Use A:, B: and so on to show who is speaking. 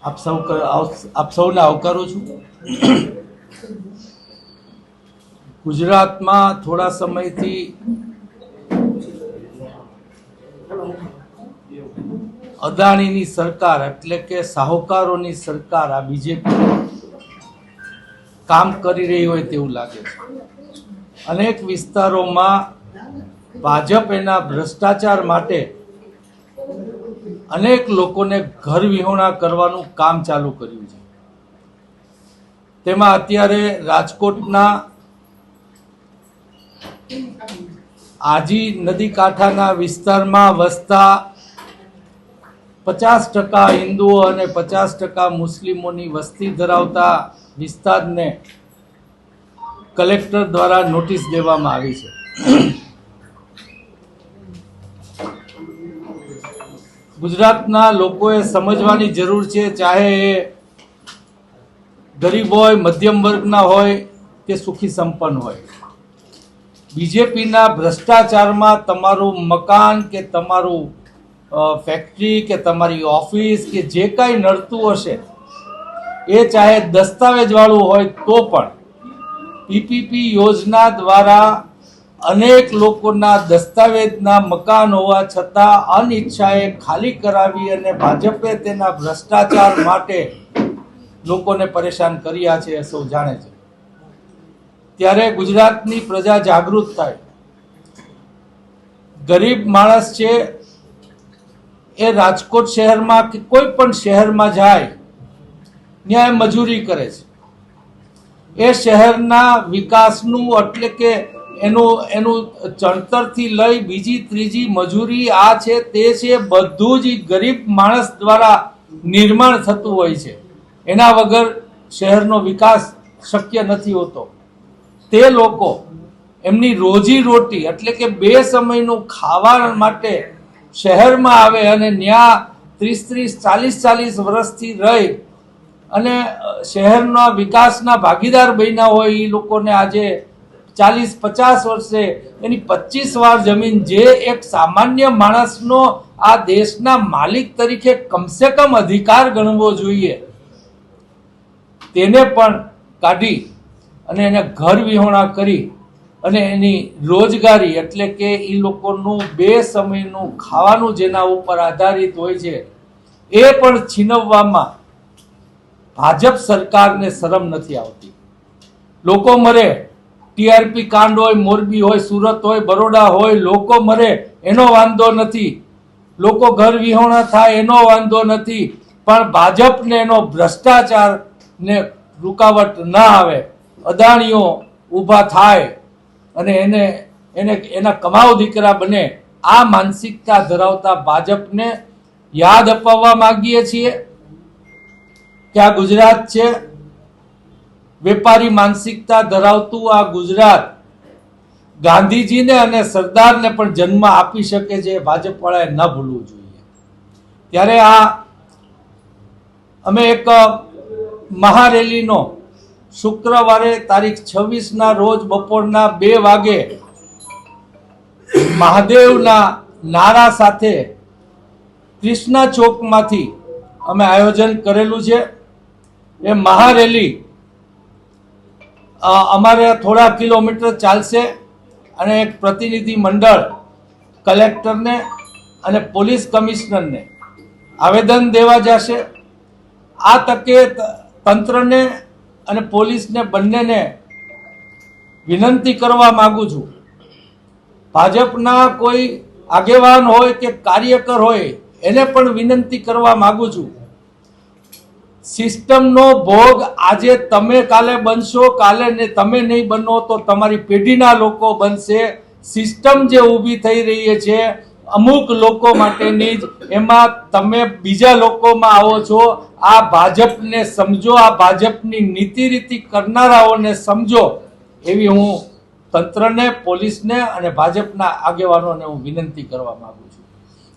A: આપ સૌને આવકારું છું। ગુજરાતમાં થોડા સમયથી અદાણીની સરકાર એટલે કે સાહુકારોની સરકાર આ બીજેપી કામ કરી રહી હોય તેવું લાગે છે। અનેક વિસ્તારોમાં ભાજપ એના ભ્રષ્ટાચાર માટે અનેક લોકોને ઘર વિહોણા કરવાનું કામ ચાલુ કર્યું છે। તેમાં અત્યારે રાજકોટના આજી નદી કાંઠાના વિસ્તારમાં વસતા 50% હિન્દુઓ અને 50% મુસ્લિમોની વસ્તી ધરાવતા વિસ્તારને કલેક્ટર દ્વારા નોટિસ દેવામાં આવી છે। ગુજરાતના લોકોએ સમજવાની જરૂર છે, ચાહે એ ગરીબ હોય, મધ્યમ વર્ગના હોય કે સુખી સંપન્ન હોય। બીજેપીના ભ્રષ્ટાચારમાં તમારું મકાન કે તમારું ફેક્ટરી કે તમારી ઓફિસ કે જે કાંઈ નડતું હશે એ ચાહે દસ્તાવેજવાળું હોય તો પણ પીપીપી યોજના દ્વારા અનેક લોકોના દસ્તાવેજના મકાન હોવા છતાં અનિચ્છાએ ખાલી કરાવી અને ભાજપે તેના ભ્રષ્ટાચાર માટે લોકોને પરેશાન કર્યા છે, સૌ જાણે છે। ત્યારે ગુજરાતની પ્રજા જાગૃત થાય। ગરીબ માણસ છે એ રાજકોટ શહેરમાં કે કોઈ પણ શહેરમાં જાય ત્યાં મજૂરી કરે છે। એ શહેરના વિકાસનું એટલે કે એનું ચણતરથી લઈ બીજી ત્રીજી મજૂરી આ છે તે છે બધું જ ગરીબ માણસ દ્વારા નિર્માણ થતું હોય છે। એના વગર શહેરનો વિકાસ શક્ય નથી હોતો। તે લોકો એમની રોજી રોટી એટલે કે 2 સમયનું ખાવા માટે શહેરમાં આવે અને ત્યાં 30-40 વર્ષથી રહી અને શહેરના વિકાસના ભાગીદાર બન્યા હોય એ લોકોને આજે 40-50 વર્ષે એની 25 વાર જમીન જે એક સામાન્ય માણસનો આ દેશના માલિક તરીકે કમસે કમ અધિકાર ગણવો જોઈએ તેને પણ કાઢી અને એને ઘર વિહોણા કરી અને એની રોજગારી એટલે કે એ લોકોનું 2 સમયનું ખાવાનું જેના ઉપર આધારિત હોય છે એ પણ છીનવવામાં ભાજપ સરકારને શરમ નથી આવતી। લોકો મરે, ટીઆરપી કાંડ હોય, મોરબી હોય, સુરત હોય, બરોડા હોય, લોકો મરે એનો વાંધો નથી, લોકો ઘર વિહોણા થાય એનો વાંધો નથી, પણ ભાજપને એનો ભ્રષ્ટાચારને રૂકાવટ ના આવે, અદાણીઓ ઊભા થાય અને એના કમાવ દીકરા બને આ માનસિકતા ધરાવતા ભાજપને યાદ અપાવવા માંગીએ છીએ કે આ ગુજરાત છે વેપારી માનસિકતા ધરાવતું આ ગુજરાત ગાંધીજીને અને સરદારને પણ જન્મ આપી શકે છે, ભાજપ વાળાએ ન ભૂલવું જોઈએ। ત્યારે અમે એક મહારેલીનો શુક્રવારે તારીખ 26ના રોજ બપોરના 2 વાગે મહાદેવના નારા સાથે કૃષ્ણા ચોકમાંથી અમે આયોજન કરેલું છે। એ મહારેલી અમારે થોડા કિલોમીટર ચાલશે અને એક પ્રતિનિધિ મંડળ કલેક્ટરને અને પોલીસ કમિશનરને આવેદન દેવા જશે। આ તકે તંત્રને અને પોલીસને બંનેને વિનંતી કરવા માંગુ છું, ભાજપના કોઈ આગેવાન હોય કે કાર્યકર હોય એને પણ વિનંતી કરવા માંગુ છું, સિસ્ટમનો ભોગ આજે તમે કાલે બનશો, કાલે તમે નહીં બનો તો તમારી પેઢીના લોકો બનશે। સિસ્ટમ જે ઊભી થઈ રહી છે અમુક લોકો માટેની જ, એમાં તમે બીજા લોકોમાં આવો છો। આ ભાજપને સમજો, આ ભાજપની નીતિ રીતિ કરનારાઓને સમજો એવી હું તંત્રને, પોલીસને અને ભાજપના આગેવાનોને હું વિનંતી કરવા માંગુ છું।